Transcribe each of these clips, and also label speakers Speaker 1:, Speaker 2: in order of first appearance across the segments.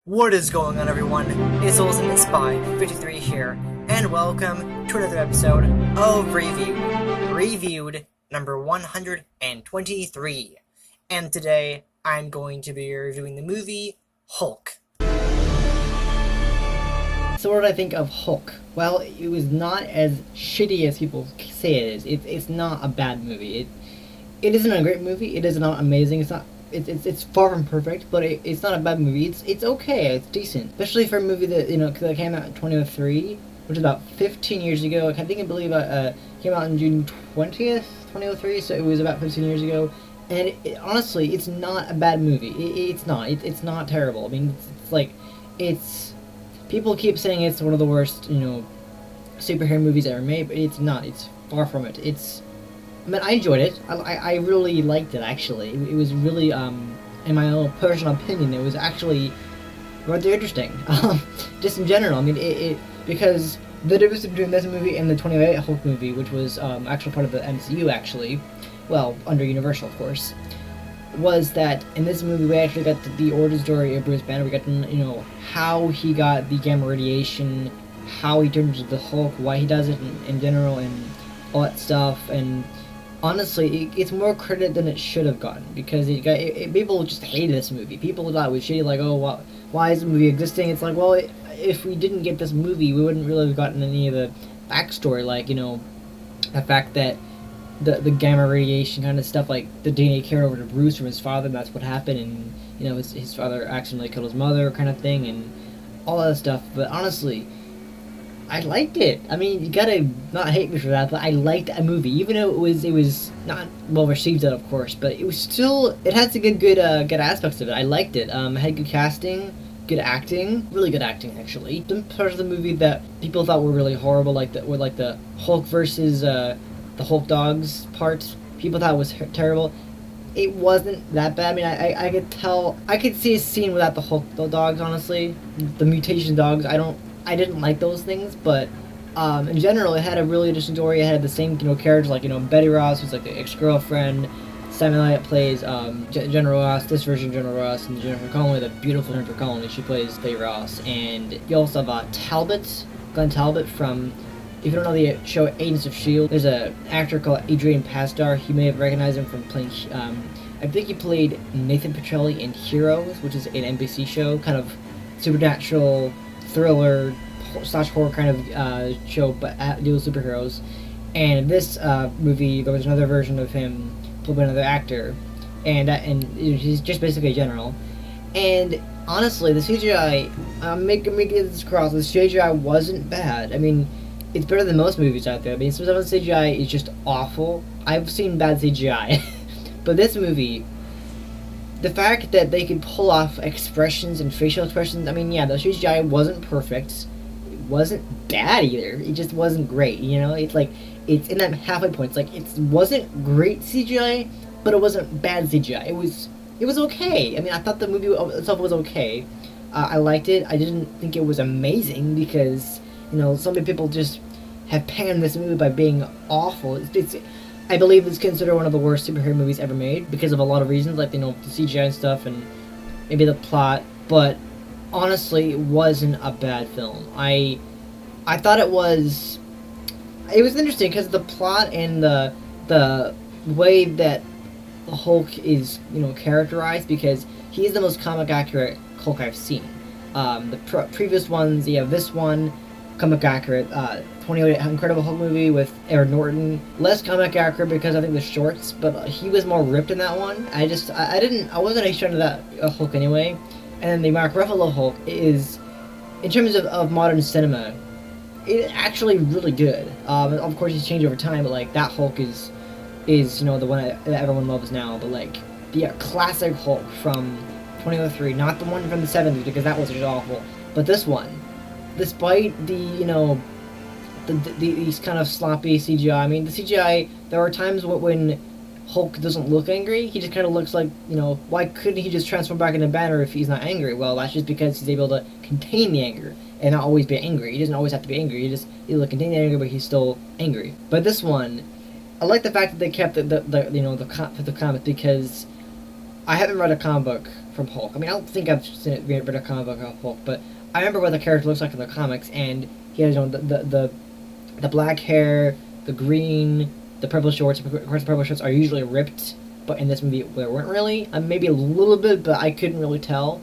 Speaker 1: What is going on, everyone? It's Ultimate Spy 53 here, and welcome to another episode of Reviewed number 123. And today, I'm going to be reviewing the movie Hulk.
Speaker 2: So what did I think of Hulk? Well, it was not as shitty as people say it is. It's not a bad movie. It isn't a great movie. It is not amazing. It's far from perfect, but it's not a bad movie. It's okay. It's decent, especially for a movie that that came out in 2003, which is about 15 years ago. I believe came out on June 20th, 2003. So it was about 15 years ago. And honestly, it's not a bad movie. It's not. It's not terrible. I mean, it's people keep saying it's one of the worst, superhero movies ever made, but it's not. It's far from it. I enjoyed it. I really liked it, actually. It was really, in my own personal opinion, it was actually rather interesting. Just in general, I mean, because the difference between this movie and the 2008 Hulk movie, which was actually part of the MCU, actually, well, under Universal, of course, was that in this movie we actually got the origin story of Bruce Banner. We got to how he got the gamma radiation, how he turned into the Hulk, why he does it in general, and all that stuff. And honestly, it gets more credit than it should have gotten, because people just hated this movie. People thought it was shitty, like, oh, why is the movie existing? It's like, well, if we didn't get this movie, we wouldn't really have gotten any of the backstory, like, the fact that the gamma radiation kind of stuff, like the DNA carried over to Bruce from his father, and that's what happened, and his father accidentally killed his mother, kind of thing, and all that stuff. But honestly, I liked it. I mean, you gotta not hate me for that, but I liked a movie, even though it was not well received, of course, but it was still, it had some good aspects of it. I liked it. It had good casting, good acting, really good acting, actually. Some parts of the movie that people thought were really horrible, like the Hulk versus the Hulk dogs part, people thought was terrible. It wasn't that bad. I mean, I could tell, I could see a scene without the dogs, honestly. The mutation dogs, I didn't like those things, but in general, it had a really interesting story. It had the same, characters, like, Betty Ross, who's like the ex-girlfriend, Samuel Elliott plays General Ross, this version of General Ross, and Jennifer Connelly, the beautiful Jennifer Connelly, she plays Betty Ross. And you also have Glenn Talbot from, if you don't know the show Agents of S.H.I.E.L.D., there's an actor called Adrian Pasdar. You may have recognized him from playing, I think he played Nathan Petrelli in Heroes, which is an NBC show, kind of supernatural thriller / horror kind of show, but deals with superheroes. And this movie, there was another version of him played by another actor, and he's just basically a general. And honestly, the CGI, making this across, the CGI wasn't bad. I mean, it's better than most movies out there. I mean, some of the CGI is just awful. I've seen bad CGI, but this movie, the fact that they could pull off expressions and facial expressions, I mean, yeah, the CGI wasn't perfect. It wasn't bad either. It just wasn't great, It's like, it's in that halfway point. It's like, it wasn't great CGI, but it wasn't bad CGI. It was okay. I mean, I thought the movie itself was okay. I liked it. I didn't think it was amazing, because, so many people just have panned this movie by being awful. I believe it's considered one of the worst superhero movies ever made because of a lot of reasons, like, the CGI and stuff, and maybe the plot. But honestly, it wasn't a bad film. I thought it was interesting because the plot and the way that the Hulk is characterized, because he is the most comic accurate Hulk I've seen. The previous ones, you have this one, comic accurate, 2008 Incredible Hulk movie with Ed Norton, less comic accurate because I think the shorts, but he was more ripped in that one. I wasn't a fan of that Hulk anyway. And the Mark Ruffalo Hulk is, in terms of modern cinema, it's actually really good. Of course, he's changed over time, but like that Hulk is the one that everyone loves now. But like the classic Hulk from 2003, not the one from the 70s, because that was just awful. But this one, despite these kind of sloppy CGI. I mean, the CGI, there are times when Hulk doesn't look angry. He just kind of looks like, why couldn't he just transform back into Banner if he's not angry? Well, that's just because he's able to contain the anger and not always be angry. He doesn't always have to be angry. He just able to contain the anger, but he's still angry. But this one, I like the fact that they kept the comic, because I haven't read a comic book from Hulk. I mean, I don't think I've read a comic book of Hulk, but I remember what the character looks like in the comics, and he has, you know, the black hair, the green, the purple shorts. Of course, the purple shorts are usually ripped, but in this movie they weren't really. Maybe a little bit, but I couldn't really tell.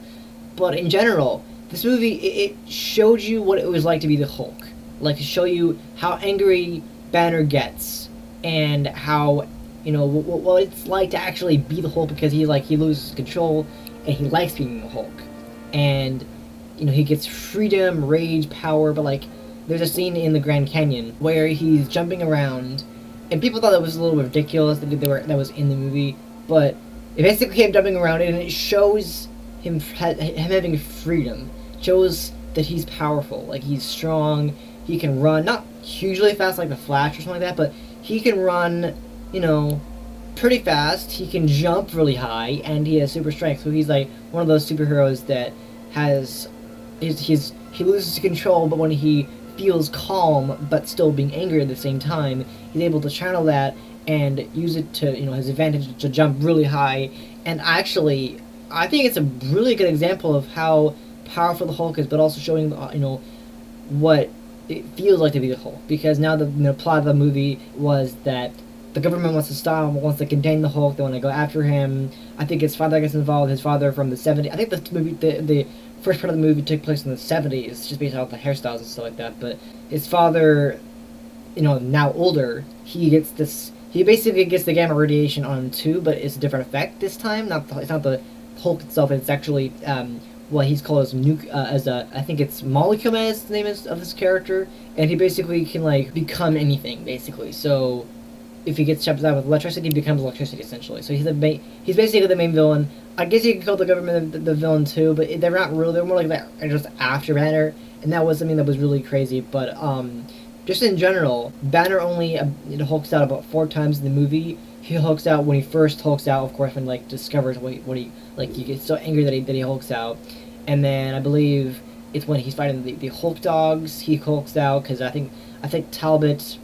Speaker 2: But in general, this movie, it showed you what it was like to be the Hulk. Like, to show you how angry Banner gets, and how, you know, what it's like to actually be the Hulk, because he loses control, and he likes being the Hulk. And, you know, he gets freedom, rage, power, but, like, there's a scene in the Grand Canyon where he's jumping around, and people thought that was a little ridiculous that was in the movie, but it basically him jumping around, and it shows him having freedom. It shows that he's powerful, like, he's strong, he can run, not hugely fast like the Flash or something like that, but he can run, you know, pretty fast, he can jump really high, and he has super strength, so he's like one of those superheroes that has, he loses control, but when he feels calm but still being angry at the same time, he's able to channel that and use it to, you know, his advantage to jump really high. And actually, I think it's a really good example of how powerful the Hulk is, but also showing, you know, what it feels like to be the Hulk. Because now the plot of the movie was that the government wants to stop him, wants to contain the Hulk, they want to go after him. I think his father gets involved, his father from the 70s. I think the first part of the movie took place in the 70s, just based off the hairstyles and stuff like that. But his father, you know, now older, he basically gets the gamma radiation on him too, but it's a different effect this time. It's not the Hulk itself, it's actually what he's called as I think it's Molecule Man is the name of this character, and he basically can, like, become anything, basically. So if he gets shot with electricity, he becomes electricity, essentially. So he's basically the main villain. I guess you could call the government the villain too, but they're not really. They're more like that, just after Banner, and that was something that was really crazy. But just in general, Banner only hulks out about 4 times in the movie. He hulks out when he first hulks out, of course, when, like, discovers what he like, he gets so angry that he hulks out, and then I believe it's when he's fighting the Hulk dogs. He hulks out because I think Talbot.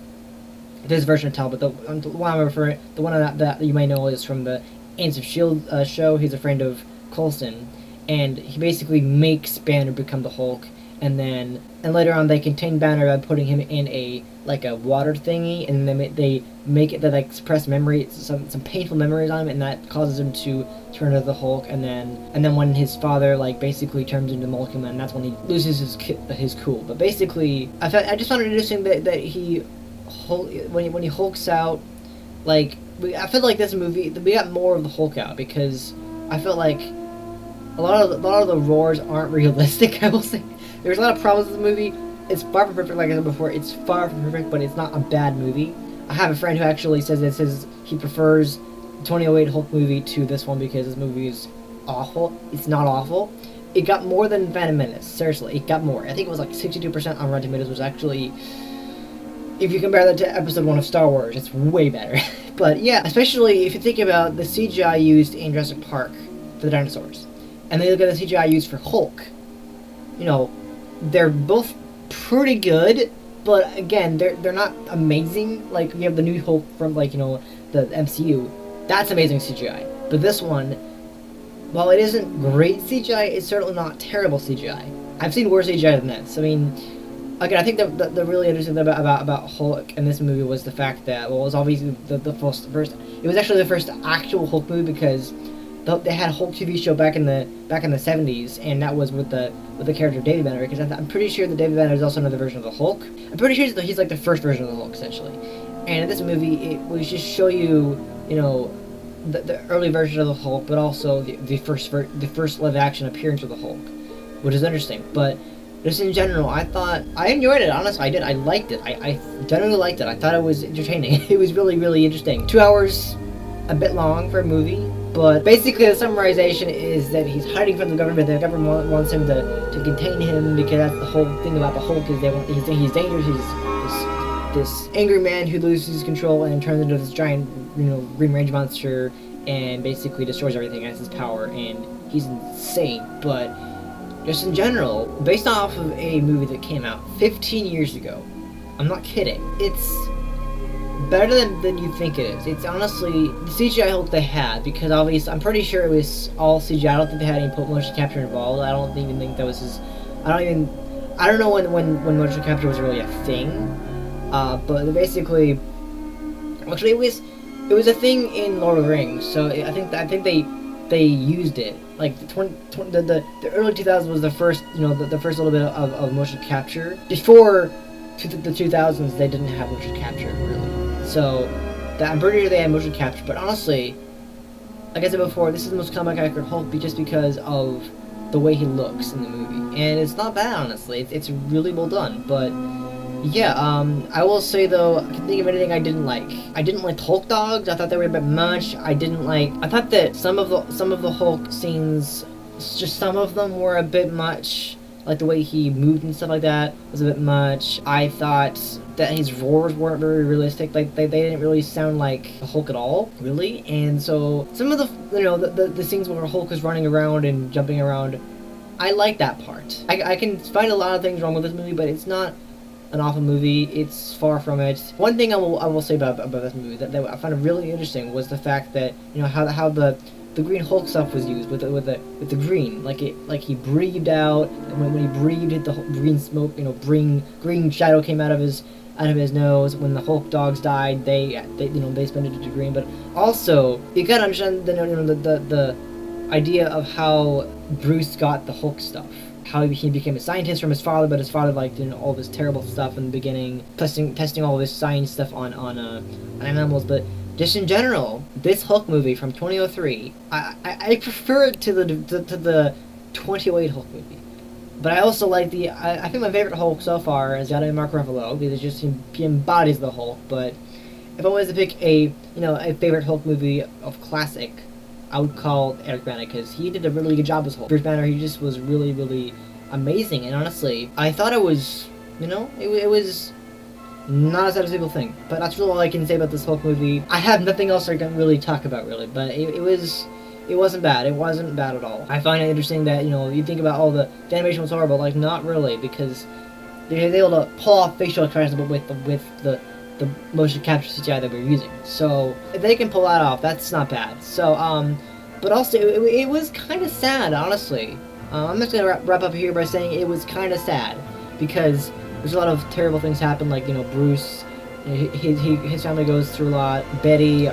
Speaker 2: This version of Talbot, the one I'm referring, the one that you might know is from the Agents of S.H.I.E.L.D. Show. He's a friend of Coulson, and he basically makes Banner become the Hulk, and later on they contain Banner by putting him in a water thingy, and then they make it that, like, suppress memory, some painful memories on him, and that causes him to turn into the Hulk. And then when his father, like, basically turns into Molecule Man, that's when he loses his cool. But basically, I just found it interesting that he, when he hulks out, like, I feel like this movie we got more of the Hulk out, because I felt like a lot of the roars aren't realistic. I will say there's a lot of problems with the movie. It's far from perfect, like I said before. It's far from perfect, but it's not a bad movie. I have a friend who actually says he prefers the 2008 Hulk movie to this one because this movie is awful. It's not awful. It got more than Phantom Menace. Seriously, it got more. I think it was like 62% on Rotten Tomatoes, which actually, if you compare that to episode 1 of Star Wars, it's way better. But yeah, especially if you think about the CGI used in Jurassic Park for the dinosaurs, and then look at the CGI used for Hulk, you know, they're both pretty good, but again, they're not amazing. Like, you have the new Hulk from, like, you know, the MCU. That's amazing CGI. But this one, while it isn't great CGI, it's certainly not terrible CGI. I've seen worse CGI than this. I mean, again, I think the really interesting thing about Hulk in this movie was the fact that, well, it was obviously the first. It was actually the first actual Hulk movie, because they had a Hulk TV show back in the 70s, and that was with the character David Banner. Because I'm pretty sure that David Banner is also another version of the Hulk. I'm pretty sure that he's like the first version of the Hulk, essentially. And in this movie, it was just show you, you know, the early version of the Hulk, but also the first live action appearance of the Hulk, which is interesting. But just in general, I enjoyed it. Honestly, I did. I liked it. I generally liked it. I thought it was entertaining. It was really, really interesting. 2 hours, a bit long for a movie, but basically the summarization is that he's hiding from the government. The government wants him to contain him, because that's the whole thing about the Hulk, is he's dangerous. He's this angry man who loses control and turns into this giant, you know, Green Range monster, and basically destroys everything as his power, and he's insane. But just in general, based off of a movie that came out 15 years ago, I'm not kidding, it's better than you think it is. It's honestly the CGI Hulk they had, because obviously I'm pretty sure it was all CGI. I don't think they had any motion capture involved. I don't even think that was his. I don't know when motion capture was really a thing. But basically, actually it was a thing in Lord of the Rings. So I think they used it. Like the early 2000s was the first, the first little bit of motion capture. Before the 2000s, they didn't have motion capture really. So I'm pretty sure they had motion capture. But honestly, like I said before, this is the most comic accurate Hulk just because of the way he looks in the movie, and it's not bad honestly. It's really well done. But yeah, I will say though, I can think of anything I didn't like. I didn't like Hulk dogs. I thought they were a bit much. I thought that some of the Hulk scenes, just some of them were a bit much. Like the way he moved and stuff like that was a bit much. I thought that his roars weren't very realistic. Like they didn't really sound like a Hulk at all, really. And so some of the scenes where Hulk was running around and jumping around, I like that part. I can find a lot of things wrong with this movie, but it's not an awful movie. It's far from it. One thing I will say about this movie that I found really interesting was the fact that how the Green Hulk stuff was used with the green, like he breathed out, and when he breathed, the green smoke, green shadow came out of his nose. When the Hulk dogs died, they spent it to green. But also, you gotta understand the idea of how Bruce got the Hulk stuff. How he became a scientist from his father, but his father all this terrible stuff in the beginning, testing all this science stuff on animals. But just in general, this Hulk movie from 2003, I prefer it to the 2008 Hulk movie. But I also like I think my favorite Hulk so far is gotta be Mark Ruffalo, because he embodies the Hulk. But if I was to pick a favorite Hulk movie of classic, I would call Eric Bana, because he did a really good job as Hulk. Bruce Banner, he just was really, really amazing. And honestly, I thought it was, it was not a satisfying thing. But that's really all I can say about this Hulk movie. I have nothing else I can really talk about, really. But it wasn't bad. It wasn't bad at all. I find it interesting that, you think about all the animation was horrible. Like, not really, because they were able to pull off facial expressions with the motion capture CGI that we're using. So if they can pull that off, that's not bad. So but also it was kind of sad, honestly. I'm just gonna wrap up here by saying it was kind of sad, because there's a lot of terrible things happen. Like Bruce, his family goes through a lot. Betty,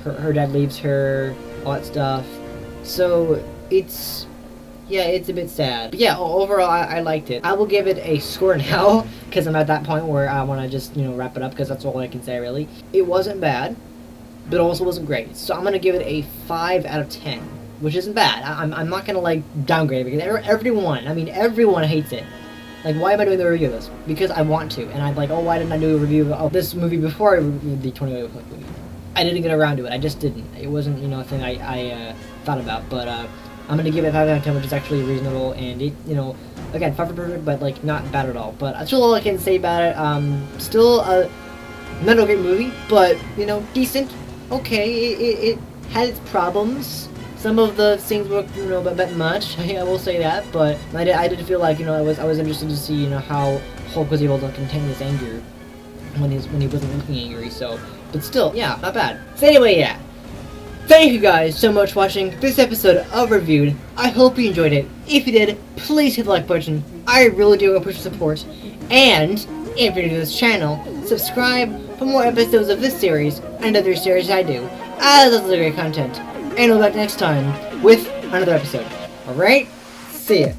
Speaker 2: her dad leaves her, all that stuff. So it's a bit sad. But yeah, overall, I liked it. I will give it a score now, because I'm at that point where I want to just, wrap it up, because that's all I can say, really. It wasn't bad, but also wasn't great. So I'm going to give it a 5 out of 10, which isn't bad. I'm not going to, downgrade it, because everyone hates it. Like, why am I doing the review of this? Because I want to, and I'm like, oh, why didn't I do a review of this movie before I reviewed the 28 movie? I didn't get around to it. I just didn't. It wasn't, a thing I thought about, but, I'm gonna give it 5 out of 10, which is actually reasonable, and it, again, far from perfect, but not bad at all. But that's really all I can say about it. Still not a great movie, but decent. Okay, it had its problems. Some of the scenes were a bit much. I will say that, but I did feel like I was interested to see how Hulk was able to contain his anger when he wasn't looking angry. So, but still, yeah, not bad. So anyway, yeah. Thank you guys so much for watching this episode of Reviewed. I hope you enjoyed it. If you did, please hit the like button. I really do appreciate support. And if you're new to this channel, subscribe for more episodes of this series and other series I do, as well as other great content. And we'll be back next time with another episode. Alright? See ya.